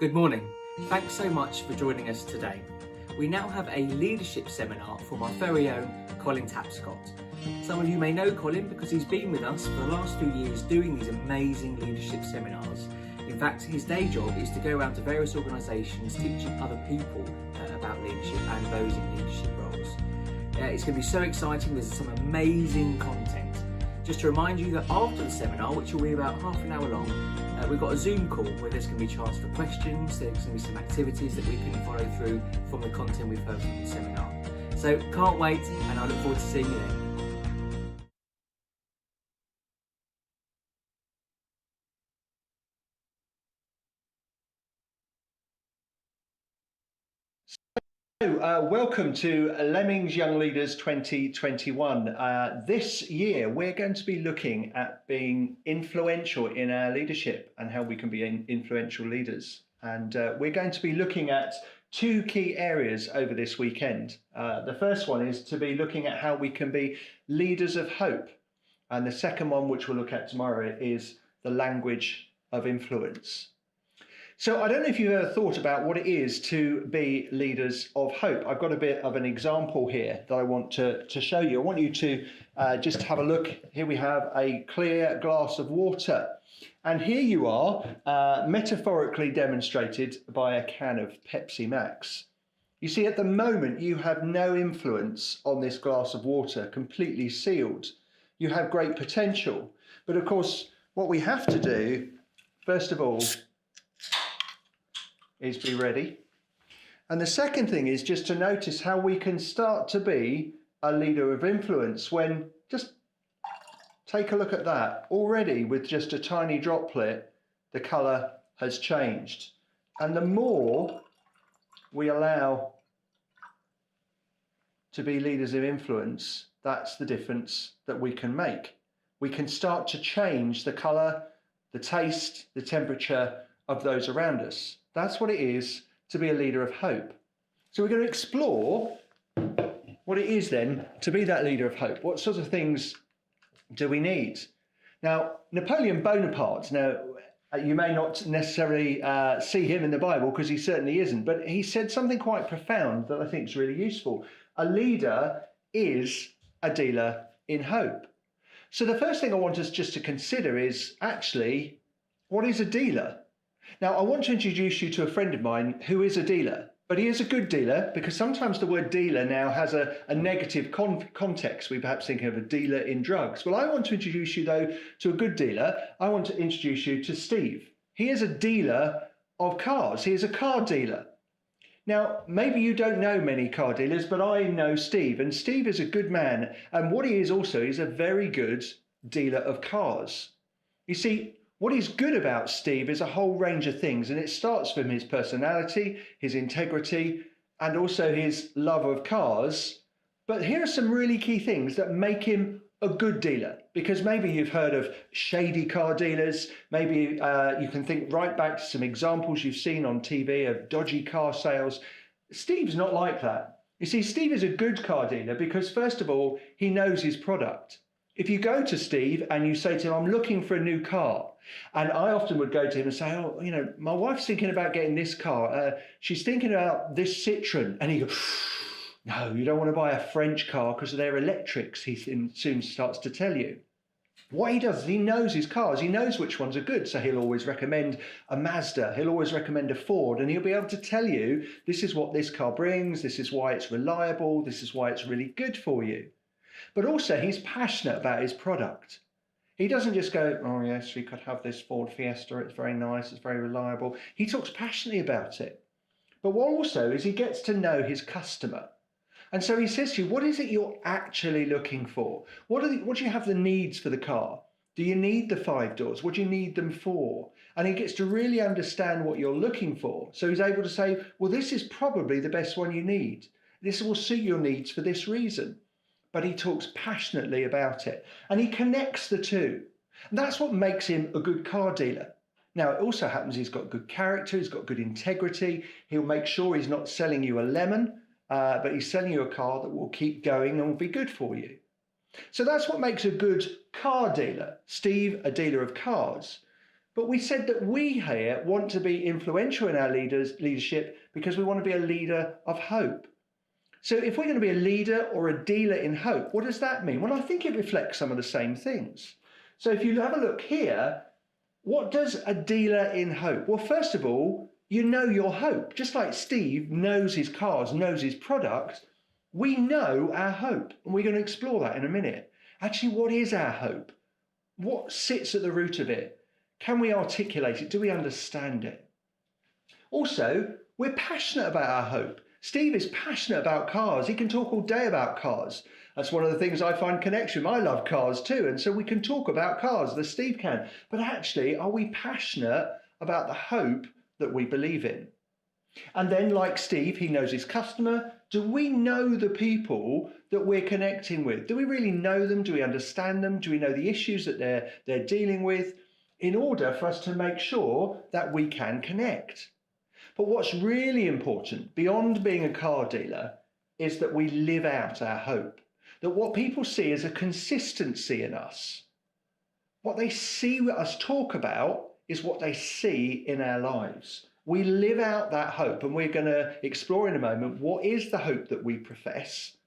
Good morning. Thanks so much for joining us today. We now have a leadership seminar from our very own Colin Tapscott. Some of you may know Colin because he's been with us for the last few years doing these amazing leadership seminars. In fact, his day job is to go around to various organisations teaching other people about leadership and those in leadership roles. It's going to be so exciting. There's some amazing content. Just to remind you that after the seminar, which will be about half an hour long, we've got a Zoom call where there's going to be a chance for questions, there's going to be some activities that we can follow through from the content we've heard from the seminar. So can't wait, and I look forward to seeing you then. Welcome to Lemmings Young Leaders 2021. This year we're going to be looking at being influential in our leadership and how we can be influential leaders. And we're going to be looking at two key areas over this weekend. The first one is to be looking at how we can be leaders of hope. And the second one, which we'll look at tomorrow, is the language of influence. So I don't know if you've ever thought about what it is to be leaders of hope. I've got a bit of an example here that I want to show you. I want you to just have a look. Here we have a clear glass of water. And here you are, metaphorically demonstrated by a can of Pepsi Max. You see, at the moment, you have no influence on this glass of water, completely sealed. You have great potential. But of course, what we have to do, first of all, is be ready. And the second thing is just to notice how we can start to be a leader of influence when, just take a look at that. Already with just a tiny droplet, the colour has changed. And the more we allow to be leaders of influence, that's the difference that we can make. We can start to change the colour, the taste, the temperature of those around us. That's what it is to be a leader of hope. So we're going to explore what it is then to be that leader of hope. What sorts of things do we need? Now, Napoleon Bonaparte, you may not necessarily see him in the Bible because he certainly isn't, but he said something quite profound that I think is really useful. A leader is a dealer in hope. So the first thing I want us just to consider is actually, what is a dealer? Now, I want to introduce you to a friend of mine who is a dealer, but he is a good dealer because sometimes the word dealer now has a negative context. We perhaps think of a dealer in drugs. Well, I want to introduce you, though, to a good dealer. I want to introduce you to Steve. He is a dealer of cars. He is a car dealer. Now, maybe you don't know many car dealers, but I know Steve, and Steve is a good man. And what he is also is a very good dealer of cars. You see, what is good about Steve is a whole range of things, and it starts from his personality, his integrity, and also his love of cars. But here are some really key things that make him a good dealer, because maybe you've heard of shady car dealers. Maybe you can think right back to some examples you've seen on TV of dodgy car sales. Steve's not like that. You see, Steve is a good car dealer because, first of all, he knows his product. If you go to Steve and you say to him, I'm looking for a new car, and I often would go to him and say, oh, you know, my wife's thinking about getting this car. She's thinking about this Citroen. And he goes, no, you don't want to buy a French car because they're electrics, he soon starts to tell you. What he does is he knows his cars. He knows which ones are good. So he'll always recommend a Mazda. He'll always recommend a Ford. And he'll be able to tell you, this is what this car brings. This is why it's reliable. This is why it's really good for you. But also he's passionate about his product. He doesn't just go, oh yes, we could have this Ford Fiesta. It's very nice. It's very reliable. He talks passionately about it. But what also is he gets to know his customer. And so he says to you, what is it you're actually looking for? What do you have the needs for the car? Do you need the 5 doors? What do you need them for? And he gets to really understand what you're looking for. So he's able to say, well, this is probably the best one you need. This will suit your needs for this reason. But he talks passionately about it. And he connects the two. And that's what makes him a good car dealer. Now, it also happens he's got good character, he's got good integrity. He'll make sure he's not selling you a lemon, but he's selling you a car that will keep going and will be good for you. So that's what makes a good car dealer. Steve, a dealer of cars. But we said that we here want to be influential in our leadership because we want to be a leader of hope. So if we're going to be a leader or a dealer in hope, what does that mean? Well, I think it reflects some of the same things. So if you have a look here, what does a dealer in hope? Well, first of all, you know your hope. Just like Steve knows his cars, knows his products, we know our hope. And we're going to explore that in a minute. Actually, what is our hope? What sits at the root of it? Can we articulate it? Do we understand it? Also, we're passionate about our hope. Steve is passionate about cars. He can talk all day about cars. That's one of the things I find connection. I love cars too. And so we can talk about cars, the Steve can. But actually, are we passionate about the hope that we believe in? And then like Steve, he knows his customer. Do we know the people that we're connecting with? Do we really know them? Do we understand them? Do we know the issues that they're dealing with in order for us to make sure that we can connect? But what's really important beyond being a car dealer is that we live out our hope, that what people see is a consistency in us. What they see us talk about is what they see in our lives. We live out that hope, and we're going to explore in a moment what is the hope that we profess,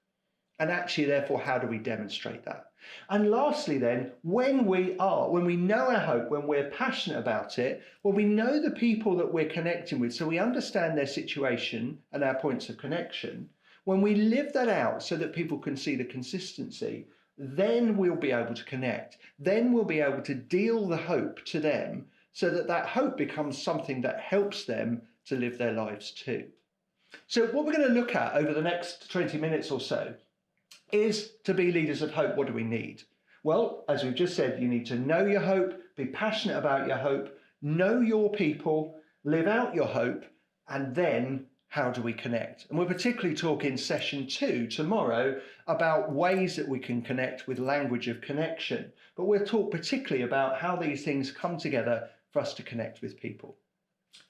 and actually, therefore, how do we demonstrate that? And lastly, then, when we know our hope, when we're passionate about it, when we know the people that we're connecting with, so we understand their situation and our points of connection, when we live that out so that people can see the consistency, then we'll be able to connect. Then we'll be able to deal the hope to them so that that hope becomes something that helps them to live their lives too. So what we're going to look at over the next 20 minutes or so is to be leaders of hope. What do we need? Well, as we've just said, you need to know your hope, be passionate about your hope, know your people, live out your hope, and then how do we connect? And we'll particularly talk in session 2 tomorrow about ways that we can connect with language of connection. But we'll talk particularly about how these things come together for us to connect with people.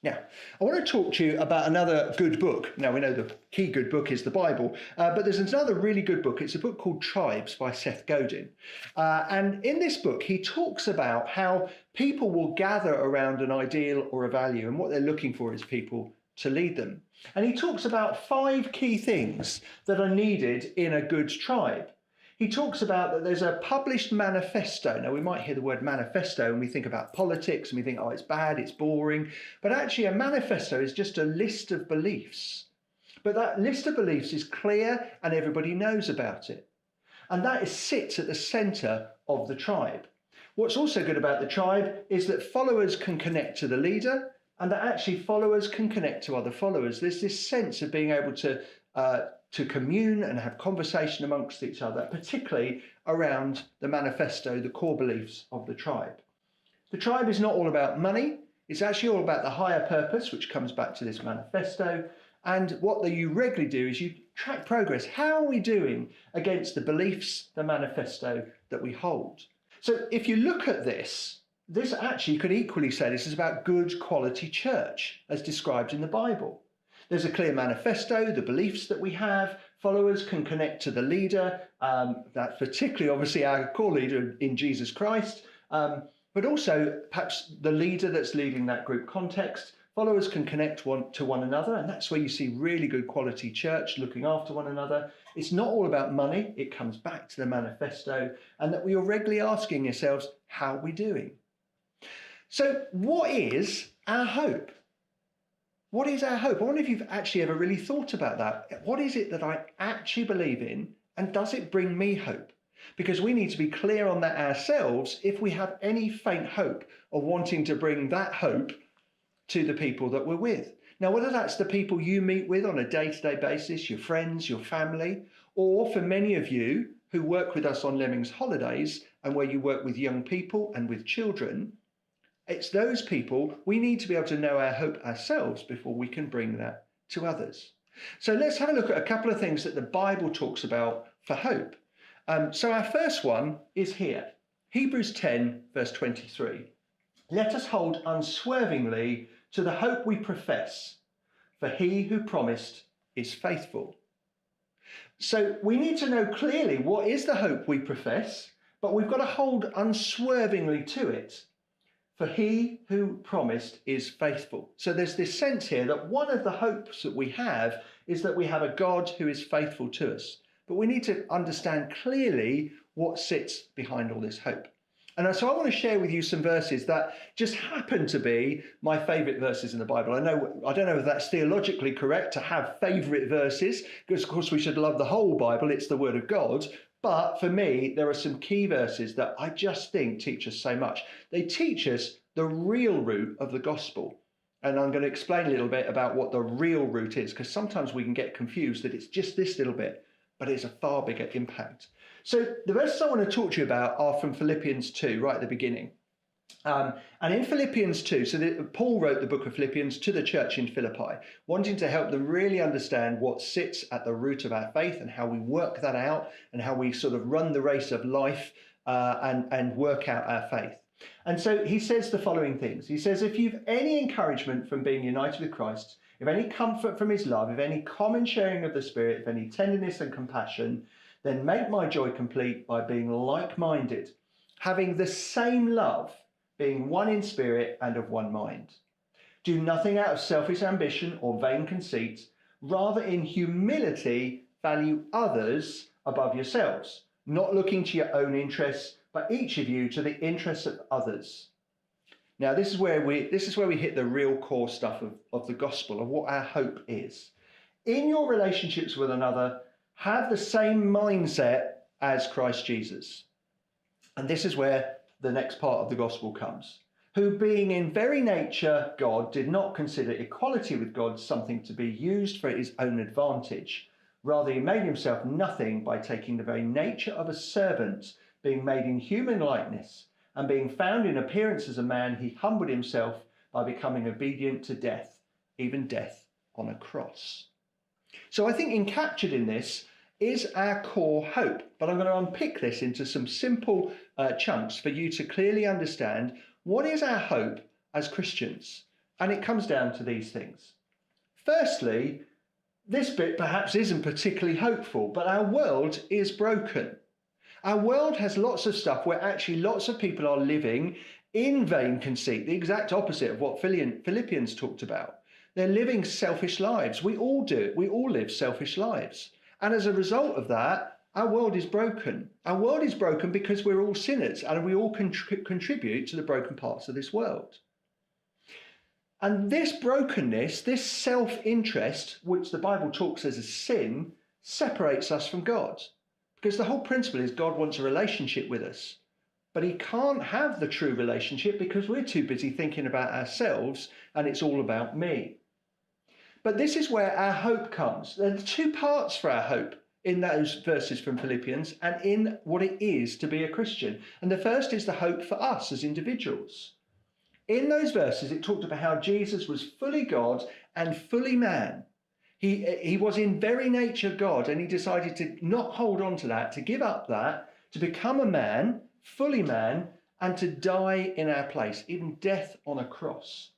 Now, I want to talk to you about another good book. Now, we know the key good book is the Bible, but there's another really good book. It's a book called Tribes by Seth Godin. And in this book, he talks about how people will gather around an ideal or a value, and what they're looking for is people to lead them. And he talks about 5 key things that are needed in a good tribe. He talks about that there's a published manifesto. Now, we might hear the word manifesto and we think about politics and we think, oh, it's bad, it's boring. But actually, a manifesto is just a list of beliefs. But that list of beliefs is clear and everybody knows about it. And that sits at the centre of the tribe. What's also good about the tribe is that followers can connect to the leader, and that actually followers can connect to other followers. There's this sense of being able to commune and have conversation amongst each other, particularly around the manifesto, the core beliefs of the tribe. The tribe is not all about money. It's actually all about the higher purpose, which comes back to this manifesto. And what you regularly do is you track progress. How are we doing against the beliefs, the manifesto that we hold? So if you look at this actually, you could equally say this is about good quality church as described in the Bible. There's a clear manifesto, the beliefs that we have, followers can connect to the leader, that's particularly obviously our core leader in Jesus Christ, but also perhaps the leader that's leading that group context. Followers can connect to one another, and that's where you see really good quality church looking after one another. It's not all about money, it comes back to the manifesto, and that we are regularly asking yourselves, how are we doing? So what is our hope? What is our hope? I wonder if you've actually ever really thought about that. What is it that I actually believe in, and does it bring me hope? Because we need to be clear on that ourselves if we have any faint hope of wanting to bring that hope to the people that we're with. Now, whether that's the people you meet with on a day-to-day basis, your friends, your family, or for many of you who work with us on Lemmings holidays and where you work with young people and with children, it's those people, we need to be able to know our hope ourselves before we can bring that to others. So let's have a look at a couple of things that the Bible talks about for hope. So our first one is here, Hebrews 10, verse 23. Let us hold unswervingly to the hope we profess, for he who promised is faithful. So we need to know clearly what is the hope we profess, but we've got to hold unswervingly to it. for he who promised is faithful. So there's this sense here that one of the hopes that we have is that we have a God who is faithful to us. But we need to understand clearly what sits behind all this hope. And so I want to share with you some verses that just happen to be my favourite verses in the Bible. I don't know if that's theologically correct to have favourite verses, because of course we should love the whole Bible. It's the Word of God. But for me, there are some key verses that I just think teach us so much. They teach us the real root of the gospel. And I'm going to explain a little bit about what the real root is, because sometimes we can get confused that it's just this little bit, but it's a far bigger impact. So the verses I want to talk to you about are from Philippians 2, right at the beginning. And in Philippians 2, Paul wrote the book of Philippians to the church in Philippi, wanting to help them really understand what sits at the root of our faith and how we work that out and how we sort of run the race of life and work out our faith. And so he says the following things. He says, if you've any encouragement from being united with Christ, if any comfort from his love, if any common sharing of the Spirit, if any tenderness and compassion, then make my joy complete by being like-minded, having the same love, being one in spirit and of one mind. Do nothing out of selfish ambition or vain conceit, rather in humility value others above yourselves, not looking to your own interests, but each of you to the interests of others. Now, this is where we hit the real core stuff of the gospel, of what our hope is. In your relationships with another, have the same mindset as Christ Jesus. And this is where the next part of the gospel comes. Who, being in very nature God, did not consider equality with God something to be used for his own advantage. Rather, he made himself nothing by taking the very nature of a servant, being made in human likeness, and being found in appearance as a man, he humbled himself by becoming obedient to death, even death on a cross. So I think encaptured in this is our core hope. But I'm going to unpick this into some simple chunks for you to clearly understand what is our hope as Christians. And it comes down to these things. Firstly, this bit perhaps isn't particularly hopeful, but our world is broken. Our world has lots of stuff where actually lots of people are living in vain conceit, the exact opposite of what Philippians talked about. They're living selfish lives. We all do it. We all live selfish lives. And as a result of that, our world is broken. Our world is broken because we're all sinners and we all contribute to the broken parts of this world. And this brokenness, this self-interest, which the Bible talks as a sin, separates us from God. Because the whole principle is God wants a relationship with us. But he can't have the true relationship because we're too busy thinking about ourselves and it's all about me. But this is where our hope comes. There are two parts for our hope in those verses from Philippians and in what it is to be a Christian. And the first is the hope for us as individuals. In those verses, it talked about how Jesus was fully God and fully man. He was in very nature God, and he decided to not hold on to that, to give up that, to become a man, fully man, and to die in our place, even death on a cross.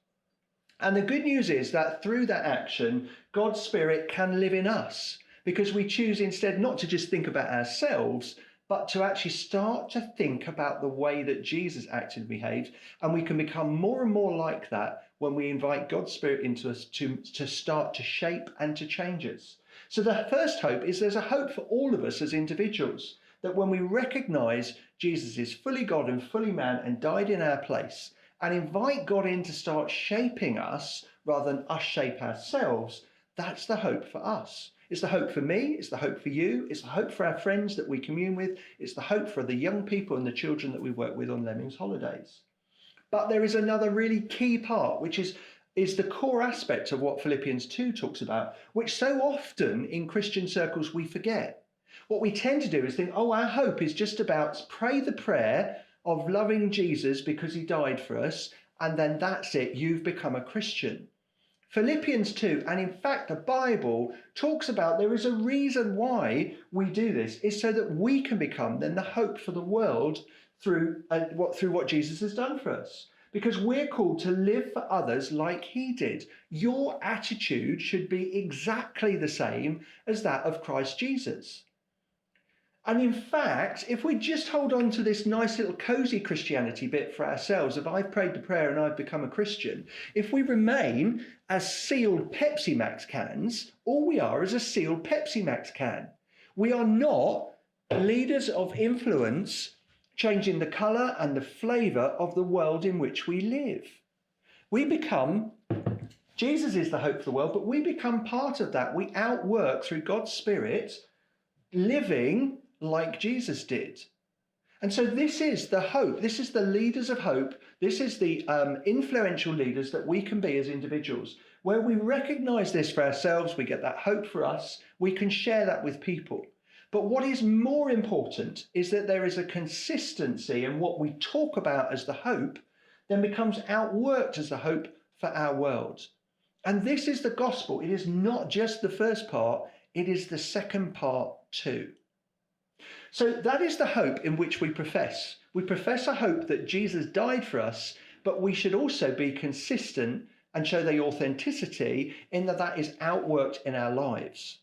And the good news is that through that action, God's Spirit can live in us, because we choose instead not to just think about ourselves, but to actually start to think about the way that Jesus acted and behaved. And we can become more and more like that when we invite God's Spirit into us to start to shape and to change us. So the first hope is there's a hope for all of us as individuals, that when we recognize Jesus is fully God and fully man and died in our place, and invite God in to start shaping us rather than us shape ourselves, that's the hope for us. It's the hope for me, it's the hope for you, it's the hope for our friends that we commune with, it's the hope for the young people and the children that we work with on Lemmings holidays. But there is another really key part, which is the core aspect of what Philippians 2 talks about, which so often in Christian circles we forget. What we tend to do is think, oh, our hope is just about pray the prayer of loving Jesus because he died for us, and then that's it, you've become a Christian. Philippians 2, and in fact the Bible talks about there is a reason why we do this, is so that we can become then the hope for the world through what Jesus has done for us. Because we're called to live for others like he did. Your attitude should be exactly the same as that of Christ Jesus. And in fact, if we just hold on to this nice little cozy Christianity bit for ourselves, if I've prayed the prayer and I've become a Christian, if we remain as sealed Pepsi Max cans, all we are is a sealed Pepsi Max can. We are not leaders of influence changing the colour and the flavour of the world in which we live. We become, Jesus is the hope for the world, but we become part of that. We outwork through God's Spirit, living like Jesus did. And so this is the hope. This is the leaders of hope. This is the influential leaders that we can be as individuals. Where we recognize this for ourselves, we get that hope for us, we can share that with people. But what is more important is that there is a consistency in what we talk about as the hope then becomes outworked as the hope for our world. And this is the gospel. It is not just the first part, it is the second part too. So that is the hope in which we profess. We profess a hope that Jesus died for us, but we should also be consistent and show the authenticity in that is outworked in our lives.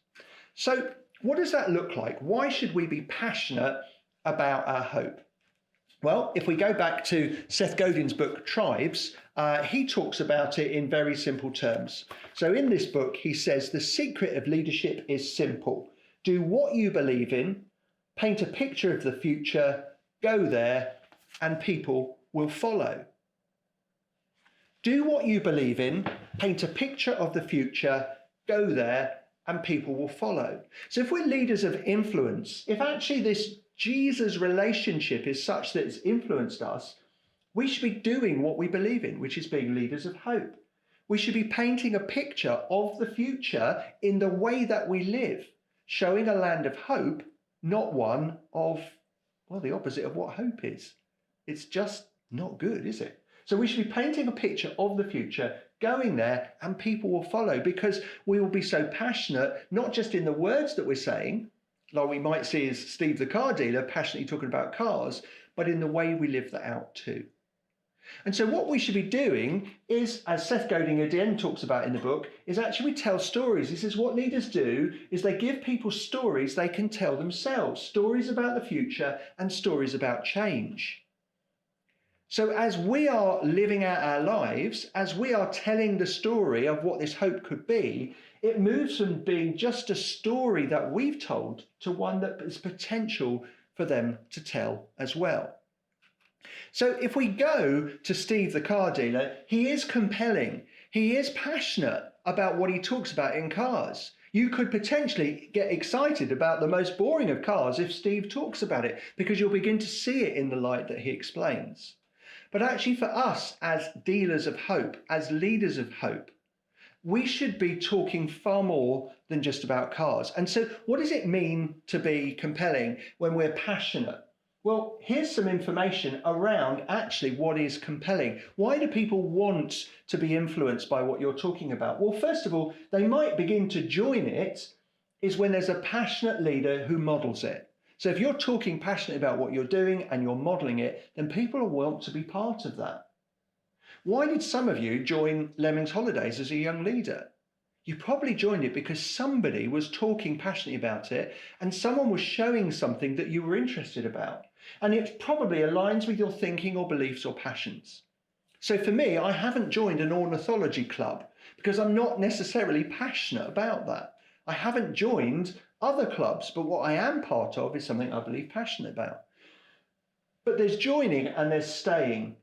So what does that look like? Why should we be passionate about our hope? Well, if we go back to Seth Godin's book, Tribes, he talks about it in very simple terms. So in this book, he says, the secret of leadership is simple. Do what you believe in, paint a picture of the future, go there, and people will follow. Do what you believe in, paint a picture of the future, go there, and people will follow. So if we're leaders of influence, if actually this Jesus relationship is such that it's influenced us, we should be doing what we believe in, which is being leaders of hope. We should be painting a picture of the future in the way that we live, showing a land of hope, not one of, well, the opposite of what hope is. It's just not good, is it? So we should be painting a picture of the future, going there, and people will follow because we will be so passionate, not just in the words that we're saying, like we might see as Steve the car dealer passionately talking about cars, but in the way we live that out too. And so what we should be doing is, as Seth Godin again talks about in the book, is actually we tell stories. He says what leaders do is they give people stories they can tell themselves, stories about the future and stories about change. So as we are living out our lives, as we are telling the story of what this hope could be, it moves from being just a story that we've told to one that is potential for them to tell as well. So if we go to Steve the car dealer, he is compelling. He is passionate about what he talks about in cars. You could potentially get excited about the most boring of cars if Steve talks about it, because you'll begin to see it in the light that he explains. But actually for us as dealers of hope, as leaders of hope, we should be talking far more than just about cars. And so what does it mean to be compelling when we're passionate? Well, here's some information around actually what is compelling. Why do people want to be influenced by what you're talking about? Well, first of all, they might begin to join it is when there's a passionate leader who models it. So if you're talking passionately about what you're doing and you're modeling it, then people will want to be part of that. Why did some of you join Lemmings Holidays as a young leader? You probably joined it because somebody was talking passionately about it and someone was showing something that you were interested about. And it probably aligns with your thinking or beliefs or passions. So for me, I haven't joined an ornithology club because I'm not necessarily passionate about that. I haven't joined other clubs, but what I am part of is something I believe passionate about. But there's joining and there's staying.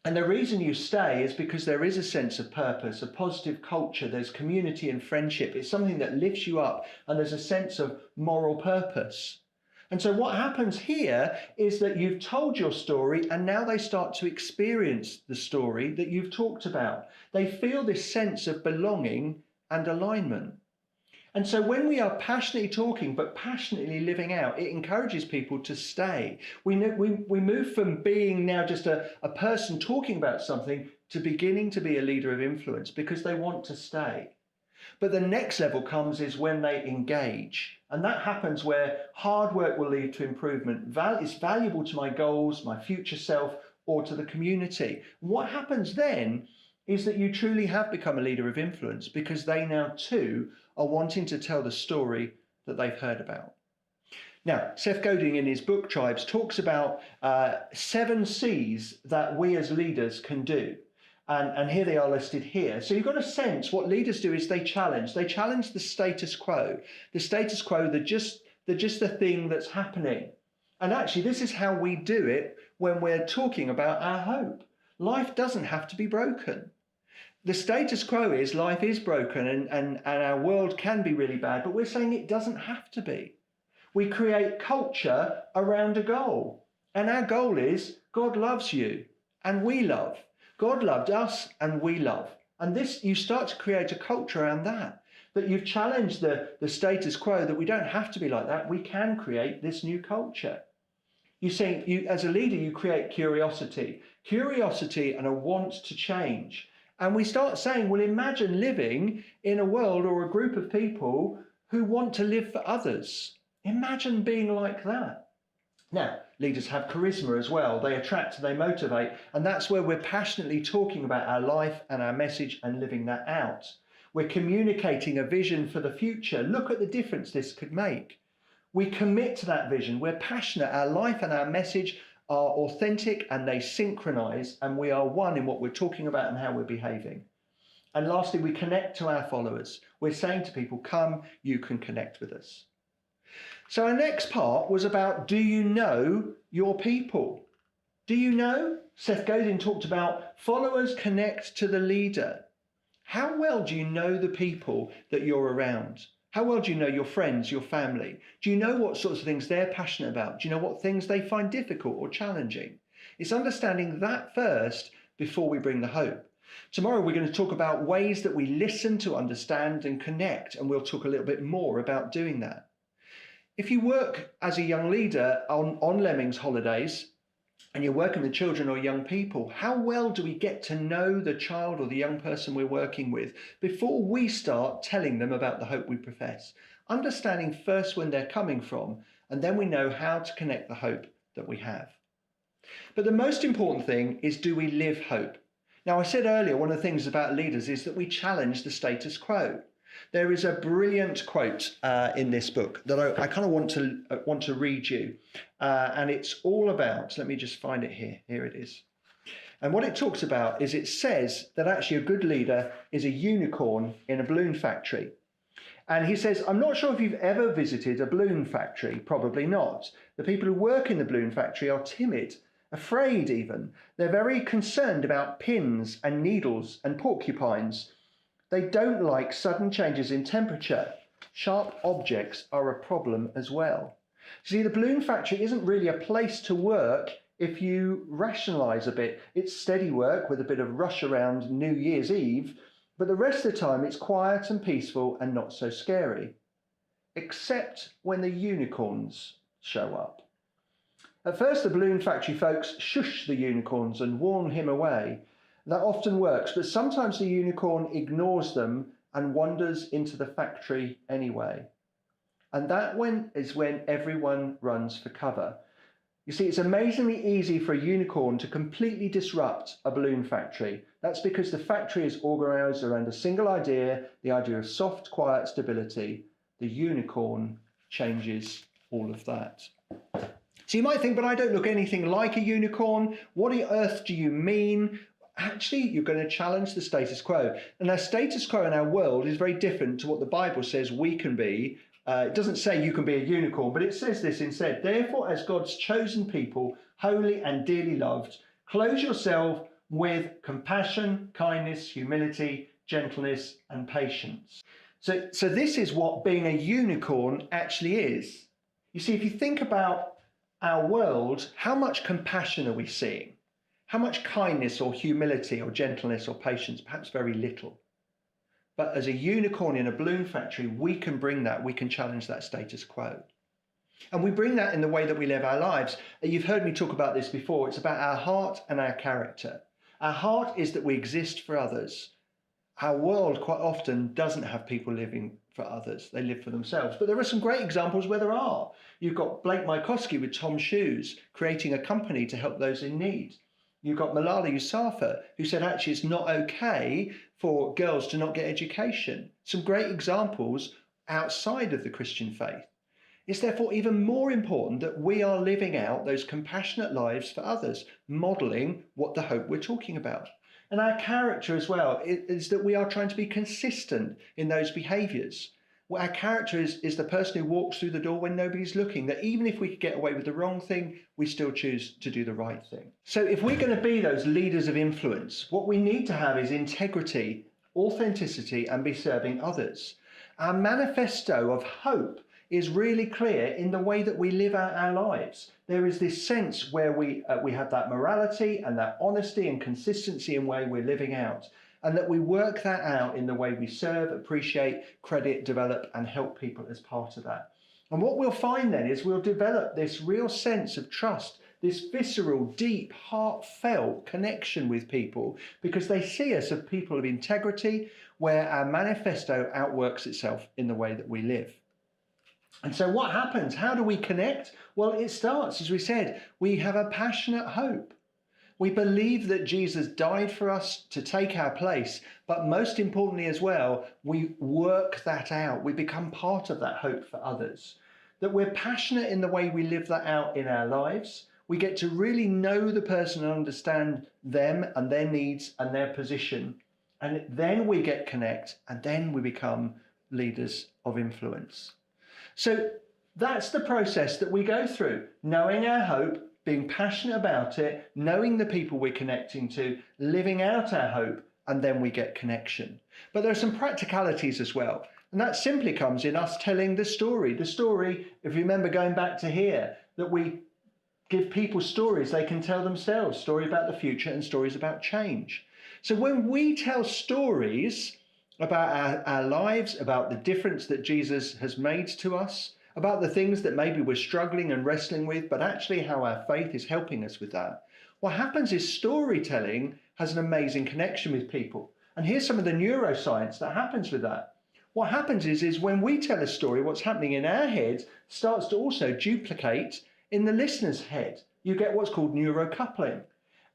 And the reason you stay is because there is a sense of purpose, a positive culture, there's community and friendship. It's something that lifts you up and there's a sense of moral purpose. And so what happens here is that you've told your story and now they start to experience the story that you've talked about. They feel this sense of belonging and alignment. And so when we are passionately talking, but passionately living out, it encourages people to stay. We move from being now just a person talking about something to beginning to be a leader of influence because they want to stay. But the next level comes is when they engage. And that happens where hard work will lead to improvement. It's valuable to my goals, my future self, or to the community. What happens then is that you truly have become a leader of influence because they now too are wanting to tell the story that they've heard about. Now, Seth Godin in his book Tribes talks about 7 C's that we as leaders can do. And here they are listed here. So you've got a sense what leaders do is they challenge the status quo. The status quo, they're just the thing that's happening. And actually, this is how we do it when we're talking about our hope. Life doesn't have to be broken. The status quo is life is broken and our world can be really bad, but we're saying it doesn't have to be. We create culture around a goal. And our goal is God loves you and we love. God loved us and we love. And this, you start to create a culture around that you've challenged the status quo, that we don't have to be like that. We can create this new culture. You see, as a leader, you create curiosity and a want to change. And we start saying, well, imagine living in a world or a group of people who want to live for others. Imagine being like that. Now, leaders have charisma as well. They attract, they motivate, and that's where we're passionately talking about our life and our message and living that out. We're communicating a vision for the future. Look at the difference this could make. We commit to that vision. We're passionate. Our life and our message are authentic and they synchronize, and we are one in what we're talking about and how we're behaving. And lastly, we connect to our followers. We're saying to people, come, you can connect with us. So our next part was about, do you know your people? Do you know? Seth Godin talked about followers connect to the leader. How well do you know the people that you're around? How well do you know your friends, your family? Do you know what sorts of things they're passionate about? Do you know what things they find difficult or challenging? It's understanding that first before we bring the hope. Tomorrow we're going to talk about ways that we listen to understand and connect, and we'll talk a little bit more about doing that. If you work as a young leader on Lemmings holidays and you're working with children or young people, how well do we get to know the child or the young person we're working with before we start telling them about the hope we profess? Understanding first when they're coming from, and then we know how to connect the hope that we have. But the most important thing is, do we live hope? Now, I said earlier, one of the things about leaders is that we challenge the status quo. There is a brilliant quote in this book that I kind of want to read you, and it's all about, let me just find it here. Here it is. And what it talks about is, it says that actually a good leader is a unicorn in a balloon factory. And he says, I'm not sure if you've ever visited a balloon factory, probably not. The people who work in the balloon factory are timid, afraid even. They're very concerned about pins and needles and porcupines. They don't like sudden changes in temperature. Sharp objects are a problem as well. See, the balloon factory isn't really a place to work if you rationalise a bit. It's steady work with a bit of rush around New Year's Eve, but the rest of the time it's quiet and peaceful and not so scary. Except when the unicorns show up. At first, the balloon factory folks shush the unicorns and warn him away. That often works, but sometimes the unicorn ignores them and wanders into the factory anyway. And that is when everyone runs for cover. You see, it's amazingly easy for a unicorn to completely disrupt a balloon factory. That's because the factory is organised around a single idea, the idea of soft, quiet stability. The unicorn changes all of that. So you might think, but I don't look anything like a unicorn. What on earth do you mean? Actually, you're going to challenge the status quo. And our status quo in our world is very different to what the Bible says we can be. It doesn't say you can be a unicorn, but it says this instead. Therefore, as God's chosen people, holy and dearly loved, clothe yourself with compassion, kindness, humility, gentleness, and patience. So this is what being a unicorn actually is. You see, if you think about our world, how much compassion are we seeing? How much kindness or humility or gentleness or patience? Perhaps very little. But as a unicorn in a balloon factory, we can bring that, we can challenge that status quo. And we bring that in the way that we live our lives. You've heard me talk about this before. It's about our heart and our character. Our heart is that we exist for others. Our world quite often doesn't have people living for others. They live for themselves. But there are some great examples where there are. You've got Blake Mycoskie with Tom's Shoes, creating a company to help those in need. You've got Malala Yousafzai, who said actually it's not okay for girls to not get education. Some great examples outside of the Christian faith. It's therefore even more important that we are living out those compassionate lives for others, modeling what the hope we're talking about. And our character as well is that we are trying to be consistent in those behaviours. Well, our character is the person who walks through the door when nobody's looking, that even if we could get away with the wrong thing, we still choose to do the right thing. So if we're going to be those leaders of influence, what we need to have is integrity, authenticity, and be serving others. Our manifesto of hope is really clear in the way that we live out our lives. There is this sense where we have that morality and that honesty and consistency in the way we're living out, and that we work that out in the way we serve, appreciate, credit, develop, and help people as part of that. And what we'll find then is we'll develop this real sense of trust, this visceral, deep, heartfelt connection with people, because they see us as people of integrity, where our manifesto outworks itself in the way that we live. And so what happens? How do we connect? Well, it starts, as we said, we have a passionate hope. We believe that Jesus died for us to take our place, but most importantly as well, we work that out. We become part of that hope for others. That we're passionate in the way we live that out in our lives. We get to really know the person and understand them and their needs and their position. And then we get connect, and then we become leaders of influence. So that's the process that we go through, knowing our hope, being passionate about it, knowing the people we're connecting to, living out our hope, and then we get connection. But there are some practicalities as well. And that simply comes in us telling the story. The story, if you remember going back to here, that we give people stories they can tell themselves, stories about the future and stories about change. So when we tell stories about our lives, about the difference that Jesus has made to us, about the things that maybe we're struggling and wrestling with, but actually how our faith is helping us with that, what happens is storytelling has an amazing connection with people. And here's some of the neuroscience that happens with that. What happens is when we tell a story, what's happening in our head starts to also duplicate in the listener's head. You get what's called neurocoupling.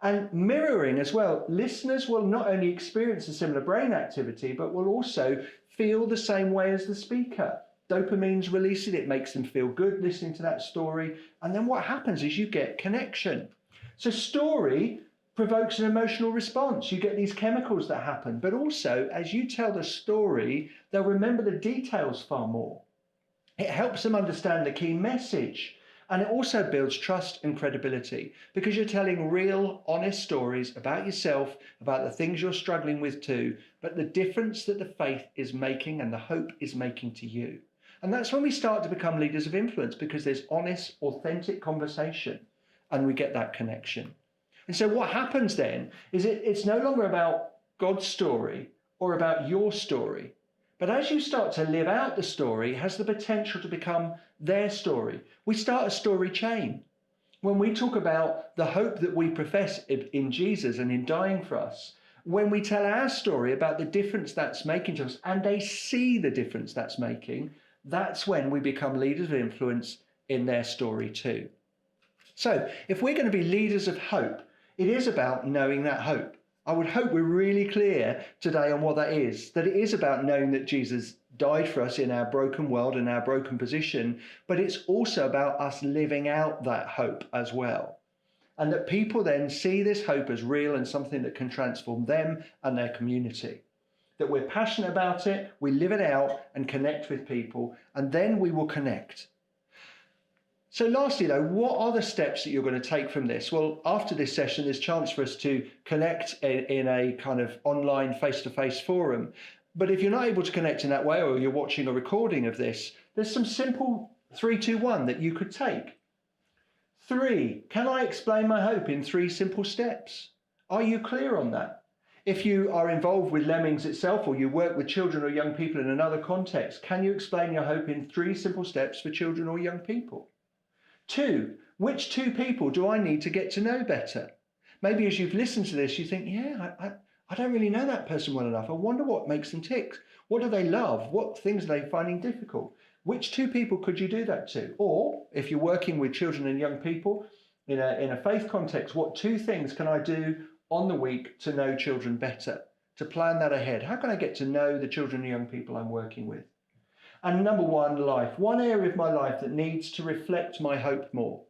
And mirroring as well, listeners will not only experience a similar brain activity, but will also feel the same way as the speaker. Dopamine's released, it makes them feel good listening to that story. And then what happens is you get connection. So story provokes an emotional response. You get these chemicals that happen, but also as you tell the story, they'll remember the details far more. It helps them understand the key message. And it also builds trust and credibility because you're telling real, honest stories about yourself, about the things you're struggling with too, but the difference that the faith is making and the hope is making to you. And that's when we start to become leaders of influence, because there's honest, authentic conversation and we get that connection. And so what happens then is it's no longer about God's story or about your story. But as you start to live out the story, it has the potential to become their story. We start a story chain. When we talk about the hope that we profess in Jesus and in dying for us, when we tell our story about the difference that's making to us, and they see the difference that's making, that's when we become leaders of influence in their story too. So if we're going to be leaders of hope, it is about knowing that hope. I would hope we're really clear today on what that is, that it is about knowing that Jesus died for us in our broken world and our broken position, but it's also about us living out that hope as well. And that people then see this hope as real and something that can transform them and their community. That we're passionate about it, we live it out and connect with people, and then we will connect. So lastly though, what are the steps that you're going to take from this? Well, after this session, there's a chance for us to connect in a kind of online face-to-face forum. But if you're not able to connect in that way, or you're watching a recording of this, there's some simple 3, 2, 1 that you could take. 3, can I explain my hope in 3 simple steps? Are you clear on that? If you are involved with Lemmings itself, or you work with children or young people in another context, can you explain your hope in 3 simple steps for children or young people? 2, which 2 people do I need to get to know better? Maybe as you've listened to this, you think, yeah, I don't really know that person well enough. I wonder what makes them tick. What do they love? What things are they finding difficult? Which 2 people could you do that to? Or if you're working with children and young people in a faith context, what 2 things can I do on the week to know children better, to plan that ahead? How can I get to know the children and young people I'm working with? And number one, life. One area of my life that needs to reflect my hope more.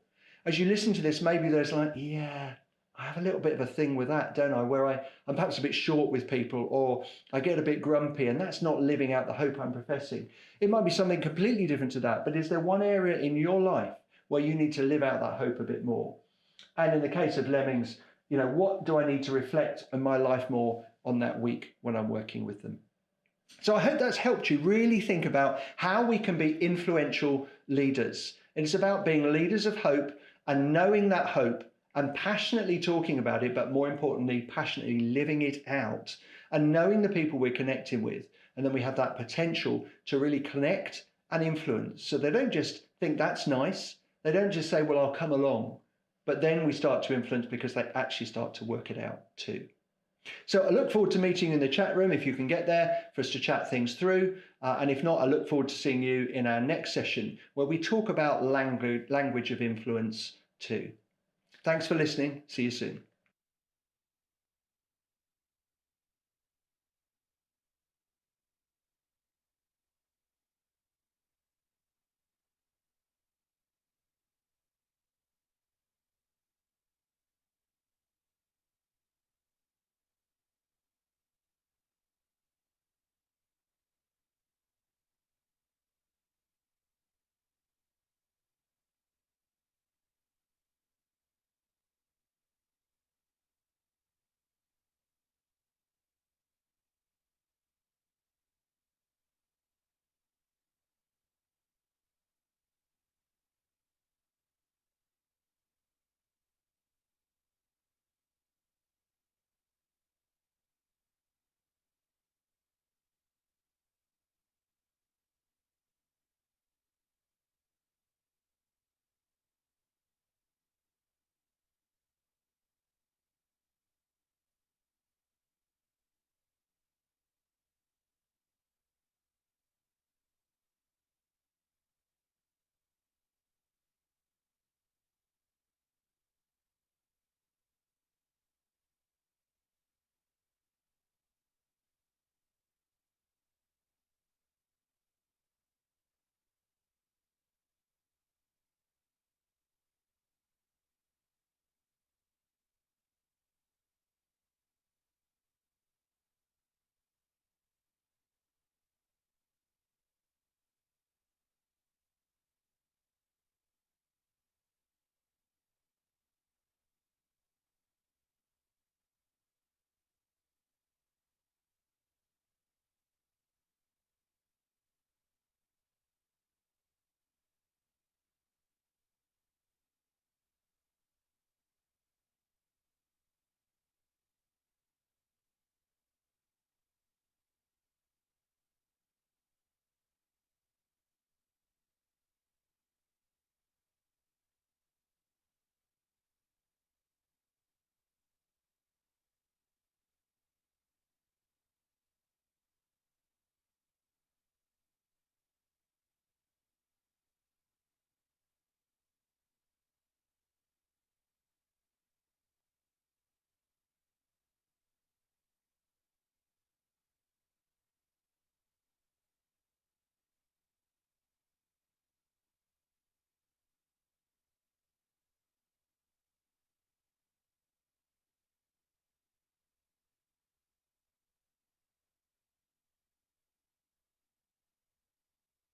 As you listen to this, maybe there's like, yeah, I have a little bit of a thing with that, don't I? Where I'm perhaps a bit short with people, or I get a bit grumpy, and that's not living out the hope I'm professing. It might be something completely different to that, but is there one area in your life where you need to live out that hope a bit more? And in the case of Lemmings, what do I need to reflect in my life more on that week when I'm working with them? So I hope that's helped you really think about how we can be influential leaders. And it's about being leaders of hope and knowing that hope and passionately talking about it, but more importantly, passionately living it out and knowing the people we're connecting with. And then we have that potential to really connect and influence. So they don't just think that's nice. They don't just say, well, I'll come along. But then we start to influence because they actually start to work it out too. So I look forward to meeting you in the chat room if you can get there for us to chat things through. And if not, I look forward to seeing you in our next session where we talk about language of influence too. Thanks for listening. See you soon.